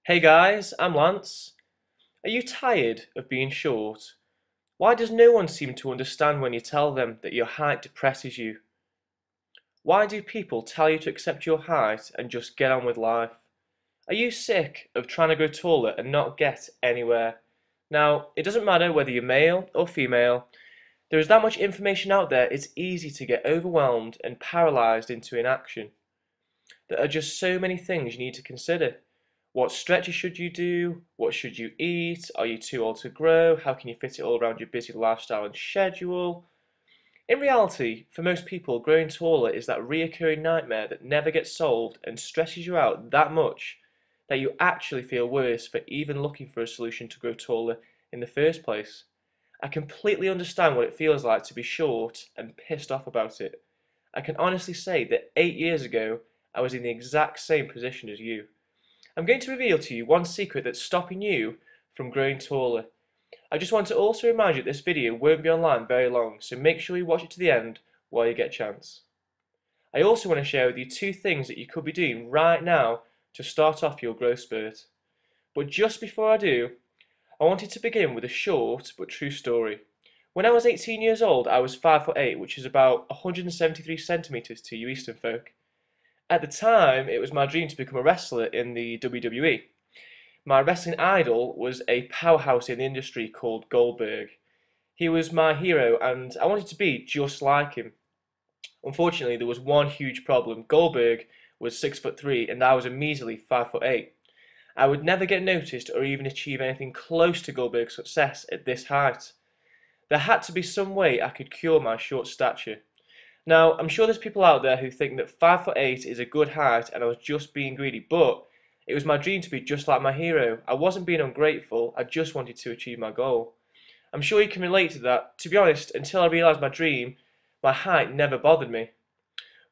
Hey guys, I'm Lance. Are you tired of being short? Why does no one seem to understand when you tell them that your height depresses you? Why do people tell you to accept your height and just get on with life? Are you sick of trying to grow taller and not get anywhere? Now, it doesn't matter whether you're male or female, there is that much information out there, it's easy to get overwhelmed and paralyzed into inaction. There are just so many things you need to consider. What stretches should you do? What should you eat? Are you too old to grow? How can you fit it all around your busy lifestyle and schedule? In reality, for most people, growing taller is that reoccurring nightmare that never gets solved and stresses you out that much that you actually feel worse for even looking for a solution to grow taller in the first place. I completely understand what it feels like to be short and pissed off about it. I can honestly say that 8 years ago, I was in the exact same position as you. I'm going to reveal to you one secret that's stopping you from growing taller. I just want to also remind you that this video won't be online very long, so make sure you watch it to the end while you get a chance. I also want to share with you two things that you could be doing right now to start off your growth spurt. But just before I do, I wanted to begin with a short but true story. When I was 18 years old, I was 5'8", which is about 173 centimeters to you Eastern folk. At the time, it was my dream to become a wrestler in the WWE. My wrestling idol was a powerhouse in the industry called Goldberg. He was my hero, and I wanted to be just like him. Unfortunately, there was one huge problem. Goldberg was 6'3", and I was a measly 5'8". I would never get noticed or even achieve anything close to Goldberg's success at this height. There had to be some way I could cure my short stature. Now, I'm sure there's people out there who think that 5'8" is a good height and I was just being greedy, but it was my dream to be just like my hero. I wasn't being ungrateful, I just wanted to achieve my goal. I'm sure you can relate to that. To be honest, until I realised my dream, my height never bothered me.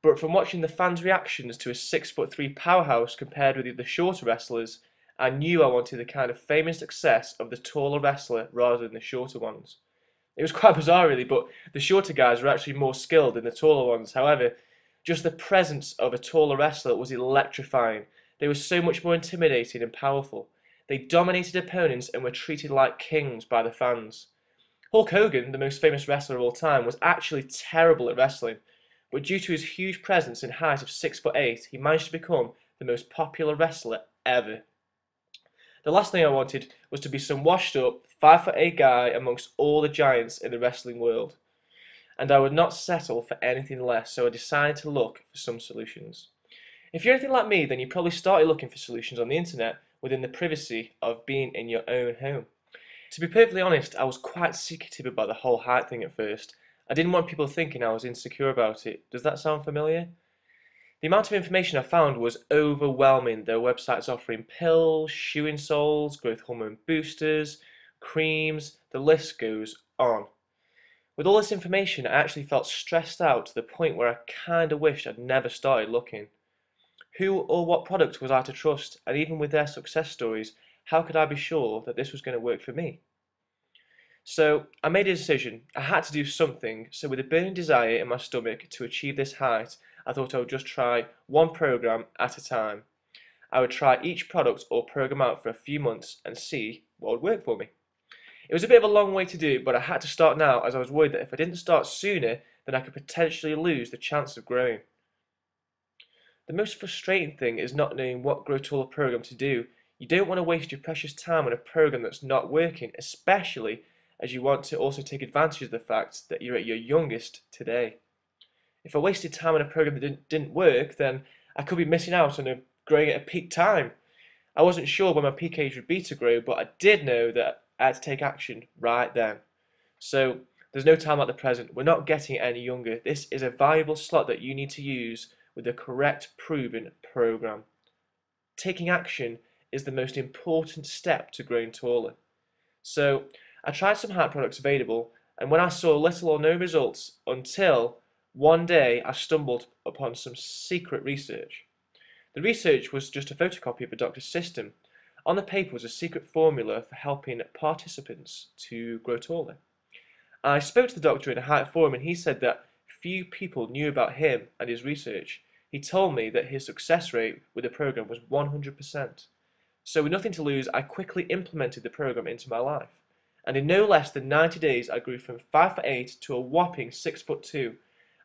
But from watching the fans' reactions to a 6'3" powerhouse compared with the shorter wrestlers, I knew I wanted the kind of fame and success of the taller wrestler rather than the shorter ones. It was quite bizarre really, but the shorter guys were actually more skilled than the taller ones. However, just the presence of a taller wrestler was electrifying. They were so much more intimidating and powerful. They dominated opponents and were treated like kings by the fans. Hulk Hogan, the most famous wrestler of all time, was actually terrible at wrestling, but due to his huge presence and height of 6'8", he managed to become the most popular wrestler ever. The last thing I wanted was to be some washed up 5'8" guy amongst all the giants in the wrestling world, and I would not settle for anything less, so I decided to look for some solutions. If you're anything like me, then you probably started looking for solutions on the internet within the privacy of being in your own home. To be perfectly honest, I was quite secretive about the whole height thing at first. I didn't want people thinking I was insecure about it. Does that sound familiar? The amount of information I found was overwhelming. There were websites offering pills, shoe insoles, growth hormone boosters, creams, the list goes on. With all this information, I actually felt stressed out to the point where I kinda wished I'd never started looking. Who or what product was I to trust? And even with their success stories, how could I be sure that this was going to work for me? So I made a decision. I had to do something, so with a burning desire in my stomach to achieve this height, I thought I would just try one program at a time. I would try each product or program out for a few months and see what would work for me. It was a bit of a long way to do, but I had to start now as I was worried that if I didn't start sooner, then I could potentially lose the chance of growing. The most frustrating thing is not knowing what Grow Taller program to do. You don't want to waste your precious time on a program that's not working, especially as you want to also take advantage of the fact that you're at your youngest today. If I wasted time on a program that didn't work, then I could be missing out on growing at a peak time. I wasn't sure when my peak age would be to grow, but I did know that I had to take action right then. So there's no time like the present. We're not getting any younger. This is a valuable slot that you need to use with the correct proven program. Taking action is the most important step to growing taller. So I tried some height products available, and when I saw little or no results until one day I stumbled upon some secret research. The research was just a photocopy of a doctor's system. On the paper was a secret formula for helping participants to grow taller. I spoke to the doctor in a height forum and he said that few people knew about him and his research. He told me that his success rate with the program was 100%. So with nothing to lose, I quickly implemented the program into my life. And in no less than 90 days, I grew from 5'8" to a whopping 6'2".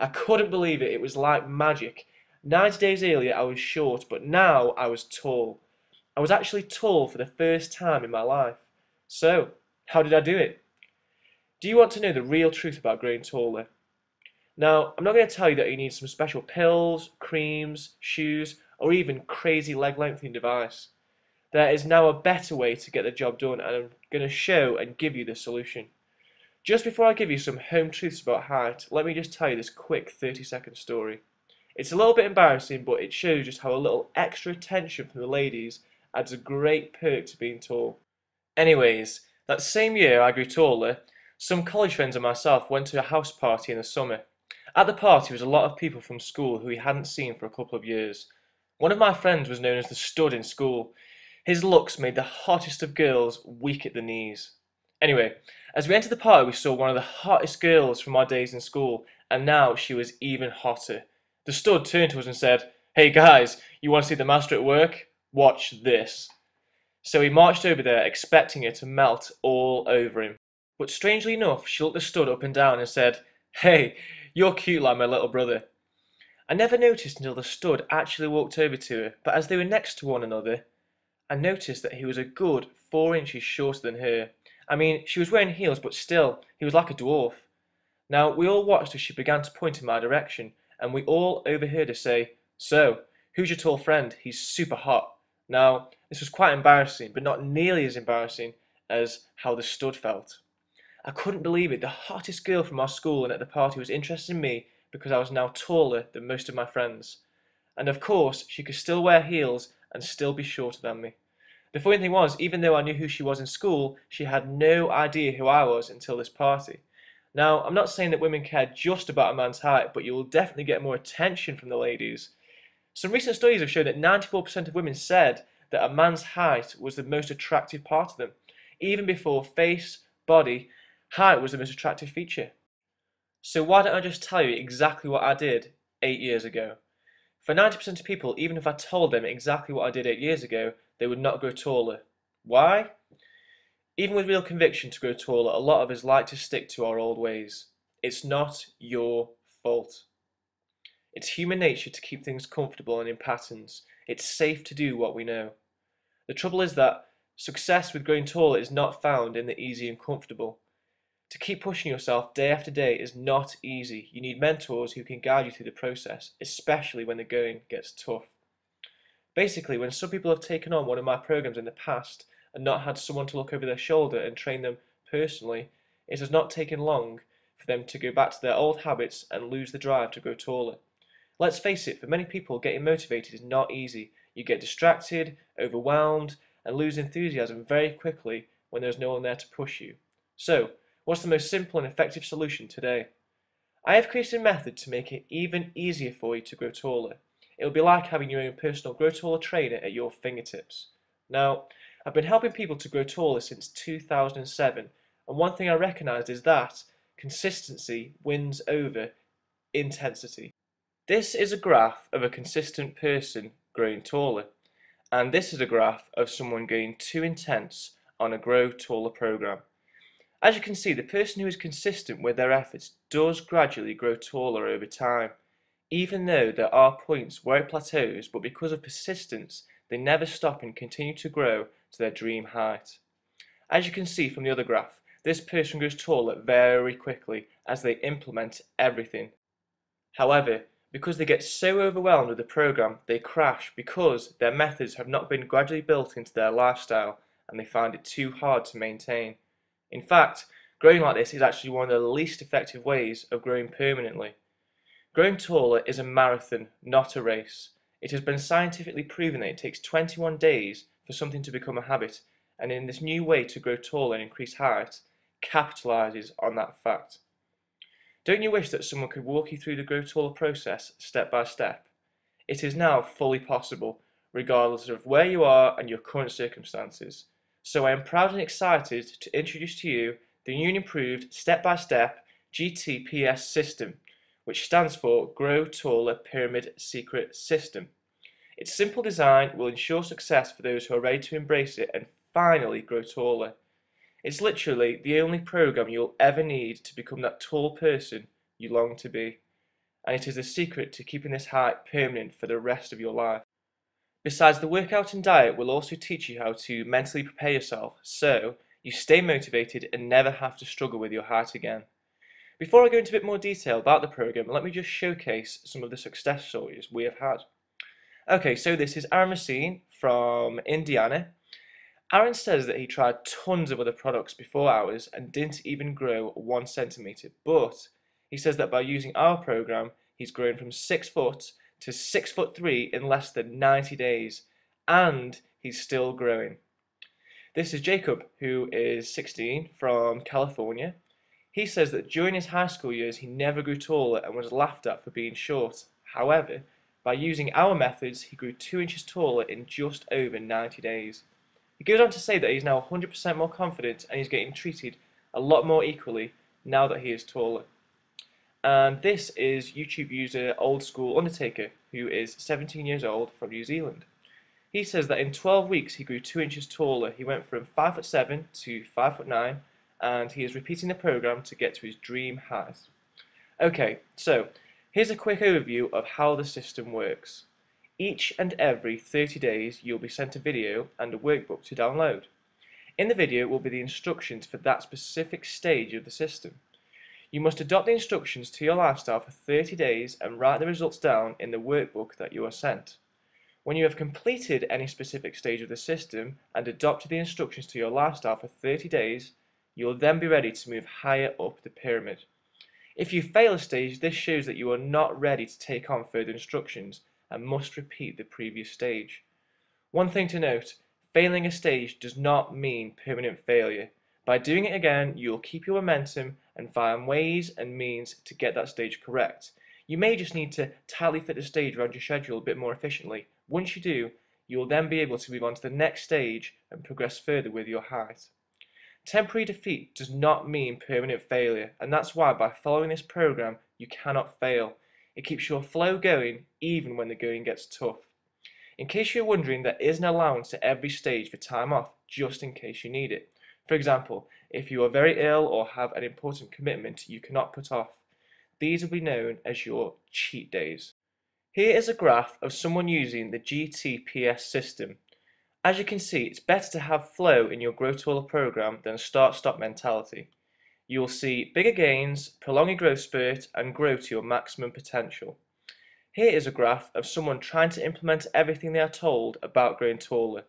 I couldn't believe it, it was like magic. 90 days earlier, I was short, but now I was tall. I was actually tall for the first time in my life. So, how did I do it? Do you want to know the real truth about growing taller? Now, I'm not going to tell you that you need some special pills, creams, shoes, or even crazy leg lengthening device. There is now a better way to get the job done, and I'm going to show and give you the solution. Just before I give you some home truths about height, let me just tell you this quick 30-second story. It's a little bit embarrassing, but it shows just how a little extra attention from the ladies adds a great perk to being tall. Anyways, that same year I grew taller, some college friends and myself went to a house party in the summer. At the party was a lot of people from school who we hadn't seen for a couple of years. One of my friends was known as the stud in school. His looks made the hottest of girls weak at the knees. Anyway, as we entered the party we saw one of the hottest girls from our days in school, and now she was even hotter. The stud turned to us and said, "Hey guys, you want to see the master at work? Watch this." So he marched over there expecting her to melt all over him. But strangely enough, she looked the stud up and down and said, "Hey, you're cute like my little brother." I never noticed until the stud actually walked over to her, but as they were next to one another, I noticed that he was a good 4 inches shorter than her. I mean, she was wearing heels, but still, he was like a dwarf. Now, we all watched as she began to point in my direction, and we all overheard her say, "So, who's your tall friend? He's super hot." Now, this was quite embarrassing, but not nearly as embarrassing as how the stud felt. I couldn't believe it, the hottest girl from our school and at the party was interested in me because I was now taller than most of my friends. And of course, she could still wear heels and still be shorter than me. The funny thing was, even though I knew who she was in school, she had no idea who I was until this party. Now, I'm not saying that women care just about a man's height, but you will definitely get more attention from the ladies. Some recent studies have shown that 94% of women said that a man's height was the most attractive part of them. Even before face, body, height was the most attractive feature. So why don't I just tell you exactly what I did 8 years ago? For 90% of people, even if I told them exactly what I did 8 years ago, they would not grow taller. Why? Even with real conviction to grow taller, a lot of us like to stick to our old ways. It's not your fault. It's human nature to keep things comfortable and in patterns. It's safe to do what we know. The trouble is that success with growing taller is not found in the easy and comfortable. To keep pushing yourself day after day is not easy. You need mentors who can guide you through the process, especially when the going gets tough. Basically, when some people have taken on one of my programs in the past and not had someone to look over their shoulder and train them personally, it has not taken long for them to go back to their old habits and lose the drive to grow taller. Let's face it, for many people, getting motivated is not easy. You get distracted, overwhelmed, and lose enthusiasm very quickly when there's no one there to push you. So, what's the most simple and effective solution today? I have created a method to make it even easier for you to grow taller. It will be like having your own personal grow taller trainer at your fingertips. Now, I've been helping people to grow taller since 2007, and one thing I recognised is that consistency wins over intensity. This is a graph of a consistent person growing taller, and this is a graph of someone going too intense on a grow taller program. As you can see, the person who is consistent with their efforts does gradually grow taller over time, even though there are points where it plateaus, but because of persistence, they never stop and continue to grow to their dream height. As you can see from the other graph, this person grows taller very quickly as they implement everything. However, because they get so overwhelmed with the program, they crash because their methods have not been gradually built into their lifestyle and they find it too hard to maintain. In fact, growing like this is actually one of the least effective ways of growing permanently. Growing taller is a marathon, not a race. It has been scientifically proven that it takes 21 days for something to become a habit, and in this new way to grow taller and increase height, capitalizes on that fact. Don't you wish that someone could walk you through the grow taller process step by step? It is now fully possible, regardless of where you are and your current circumstances. So I am proud and excited to introduce to you the new and improved step-by-step GTPS system, which stands for Grow Taller Pyramid Secret System. Its simple design will ensure success for those who are ready to embrace it and finally grow taller. It's literally the only program you'll ever need to become that tall person you long to be, and it is the secret to keeping this height permanent for the rest of your life. Besides, the workout and diet will also teach you how to mentally prepare yourself so you stay motivated and never have to struggle with your height again. Before I go into a bit more detail about the program, let me just showcase some of the success stories we have had. Okay, so this is Aaron Messine from Indiana. Aaron says that he tried tons of other products before ours and didn't even grow 1 centimetre, but he says that by using our program, he's grown from 6 foot to 6'3" in less than 90 days, and he's still growing. This is Jacob, who is 16 from California. He says that during his high school years he never grew taller and was laughed at for being short. However, by using our methods, he grew 2 inches taller in just over 90 days. He goes on to say that he's now 100% more confident and he's getting treated a lot more equally now that he is taller. And this is YouTube user Old School Undertaker, who is 17 years old from New Zealand. He says that in 12 weeks he grew 2 inches taller. He went from 5'7" to 5'9", and he is repeating the program to get to his dream height. Okay, so here's a quick overview of how the system works. Each and every 30 days you'll be sent a video and a workbook to download. In the video will be the instructions for that specific stage of the system. You must adopt the instructions to your lifestyle for 30 days and write the results down in the workbook that you are sent. When you have completed any specific stage of the system and adopted the instructions to your lifestyle for 30 days, you will then be ready to move higher up the pyramid. If you fail a stage, this shows that you are not ready to take on further instructions and must repeat the previous stage. One thing to note, failing a stage does not mean permanent failure. By doing it again, you will keep your momentum and find ways and means to get that stage correct. You may just need to tightly fit the stage around your schedule a bit more efficiently. Once you do, you will then be able to move on to the next stage and progress further with your height. Temporary defeat does not mean permanent failure, and that's why by following this program you cannot fail. It keeps your flow going even when the going gets tough. In case you're wondering, there is an allowance at every stage for time off, just in case you need it. For example, if you are very ill or have an important commitment you cannot put off, these will be known as your cheat days. Here is a graph of someone using the GTPS system. As you can see, it's better to have flow in your Grow Taller program than a start-stop mentality. You will see bigger gains, prolong your growth spurt, and grow to your maximum potential. Here is a graph of someone trying to implement everything they are told about growing taller.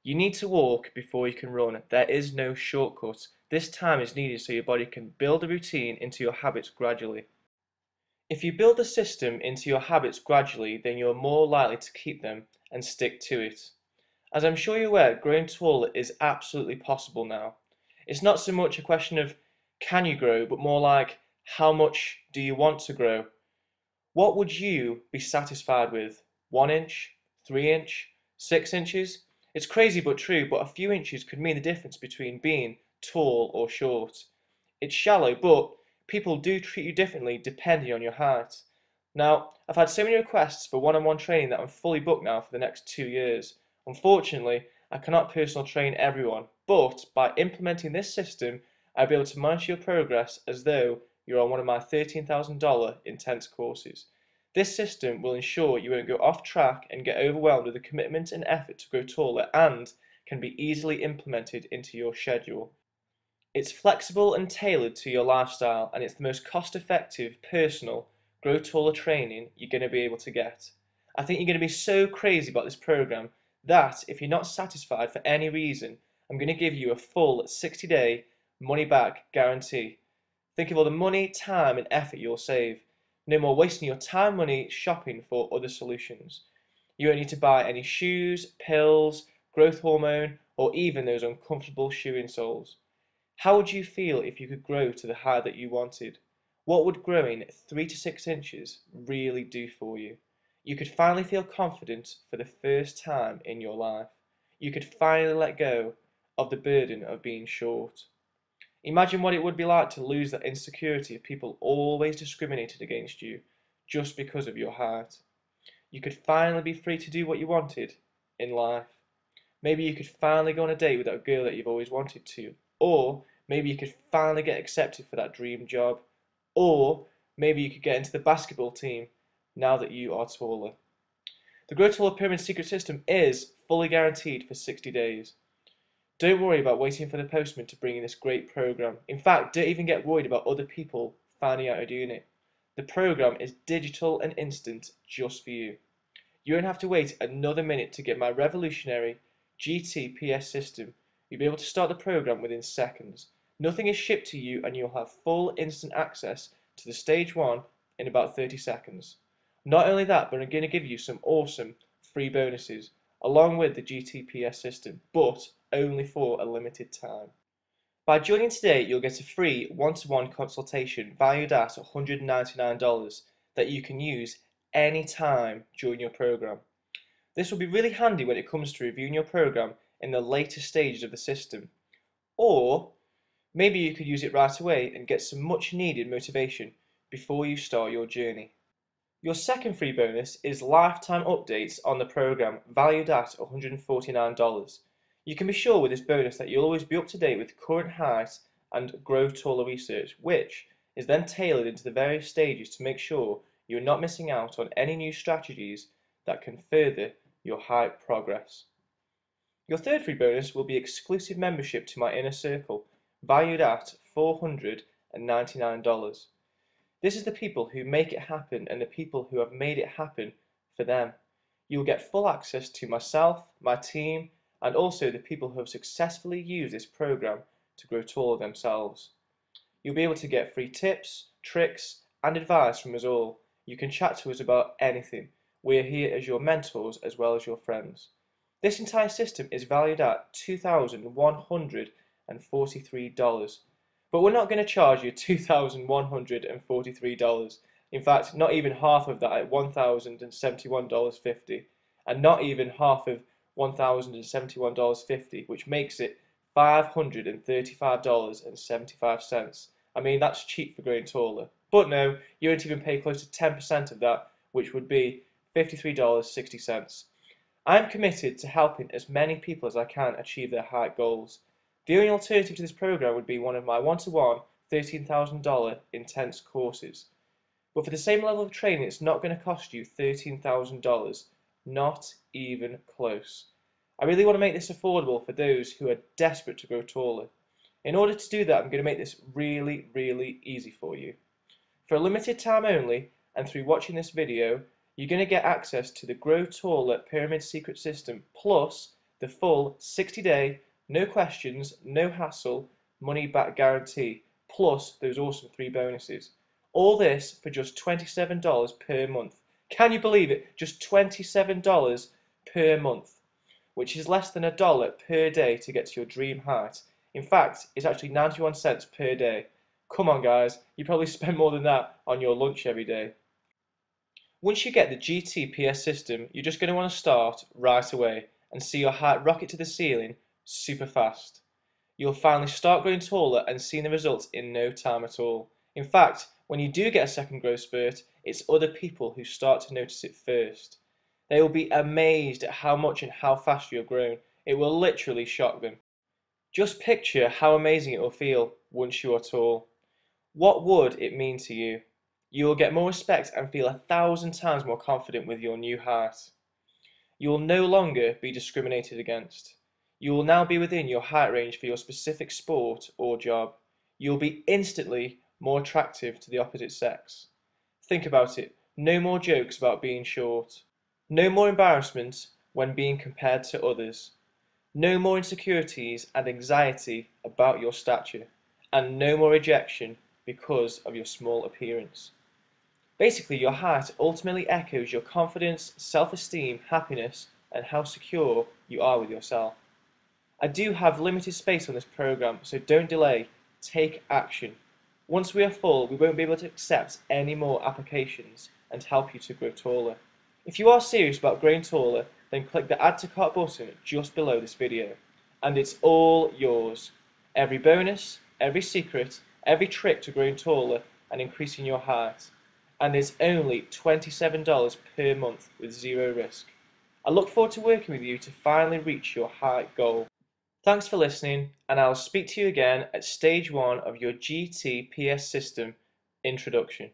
You need to walk before you can run. There is no shortcut. This time is needed so your body can build a routine into your habits gradually. If you build a system into your habits gradually, then you are more likely to keep them and stick to it. As I'm sure you're aware, growing taller is absolutely possible now. It's not so much a question of can you grow, but more like how much do you want to grow? What would you be satisfied with? 1 inch? 3 inch? 6 inches? It's crazy but true, but a few inches could mean the difference between being tall or short. It's shallow, but people do treat you differently depending on your height. Now, I've had so many requests for one-on-one training that I'm fully booked now for the next 2 years. Unfortunately, I cannot personal train everyone, but by implementing this system, I'll be able to monitor your progress as though you're on one of my $13,000 intense courses. This system will ensure you won't go off track and get overwhelmed with the commitment and effort to grow taller, and can be easily implemented into your schedule. It's flexible and tailored to your lifestyle, and it's the most cost-effective, personal, grow taller training you're going to be able to get. I think you're going to be so crazy about this program that if you're not satisfied for any reason, I'm going to give you a full 60-day money-back guarantee. Think of all the money, time and effort you'll save. No more wasting your time, money shopping for other solutions. You won't need to buy any shoes, pills, growth hormone, or even those uncomfortable shoe insoles. How would you feel if you could grow to the height that you wanted? What would growing 3 to 6 inches really do for you? You could finally feel confident for the first time in your life. You could finally let go of the burden of being short. Imagine what it would be like to lose that insecurity of people always discriminated against you just because of your height. You could finally be free to do what you wanted in life. Maybe you could finally go on a date with that girl that you've always wanted to. Or maybe you could finally get accepted for that dream job. Or maybe you could get into the basketball team now that you are taller. The Grow Taller Pyramid Secret System is fully guaranteed for 60 days. Don't worry about waiting for the postman to bring you this great program. In fact, don't even get worried about other people finding out you're doing it. The program is digital and instant just for you. You won't have to wait another minute to get my revolutionary GTPS system. You'll be able to start the program within seconds. Nothing is shipped to you and you'll have full instant access to the stage 1 in about 30 seconds. Not only that, but I'm going to give you some awesome free bonuses along with the GTPS system, but only for a limited time. By joining today, you'll get a free one-to-one consultation valued at $199 that you can use any time during your program. This will be really handy when it comes to reviewing your program in the later stages of the system. Or maybe you could use it right away and get some much needed motivation before you start your journey. Your second free bonus is lifetime updates on the program valued at $149. You can be sure with this bonus that you'll always be up to date with current height and Grow Taller research, which is then tailored into the various stages to make sure you're not missing out on any new strategies that can further your height progress. Your third free bonus will be exclusive membership to my inner circle, valued at $499. This is the people who make it happen and the people who have made it happen for them. You'll get full access to myself, my team, and also the people who have successfully used this program to grow taller themselves. You'll be able to get free tips, tricks, and advice from us all. You can chat to us about anything. We're here as your mentors as well as your friends. This entire system is valued at $2,143. But we're not going to charge you $2,143. In fact, not even half of that at $1,071.50, and not even half of $1,071.50, which makes it $535.75. I mean, that's cheap for growing taller. But no, you won't even pay close to 10% of that, which would be $53.60. I'm committed to helping as many people as I can achieve their height goals. The only alternative to this program would be one of my one-to-one $13,000 intense courses. But for the same level of training, it's not going to cost you $13,000. Not even close. I really want to make this affordable for those who are desperate to grow taller. In order to do that, I'm going to make this really, really easy for you. For a limited time only, and through watching this video, you're going to get access to the Grow Taller Pyramid Secret System, plus the full 60-day, no questions, no hassle, money back guarantee, plus those awesome free bonuses. All this for just $27 per month. Can you believe it? Just $27 per month, which is less than $1 per day to get to your dream height. In fact, it's actually 91 cents per day. Come on guys, you probably spend more than that on your lunch every day. Once you get the GTPS system, you're just going to want to start right away and see your height rocket to the ceiling super fast. You'll finally start growing taller and seeing the results in no time at all. In fact, when you do get a second growth spurt, it's other people who start to notice it first. They will be amazed at how much and how fast you've grown. It will literally shock them. Just picture how amazing it will feel once you are tall. What would it mean to you? You will get more respect and feel 1,000 times more confident with your new height. You will no longer be discriminated against. You will now be within your height range for your specific sport or job. You will be instantly more attractive to the opposite sex. Think about it. No more jokes about being short. No more embarrassment when being compared to others. No more insecurities and anxiety about your stature. And no more rejection because of your small appearance. Basically, your height ultimately echoes your confidence, self-esteem, happiness, and how secure you are with yourself. I do have limited space on this program, so don't delay. Take action. Once we are full, we won't be able to accept any more applications and help you to grow taller. If you are serious about growing taller, then click the Add to Cart button just below this video, and it's all yours. Every bonus, every secret, every trick to growing taller and increasing your height. and is only $27 per month with zero risk. I look forward to working with you to finally reach your height goal. Thanks for listening, and I'll speak to you again at stage 1 of your GTPS system introduction.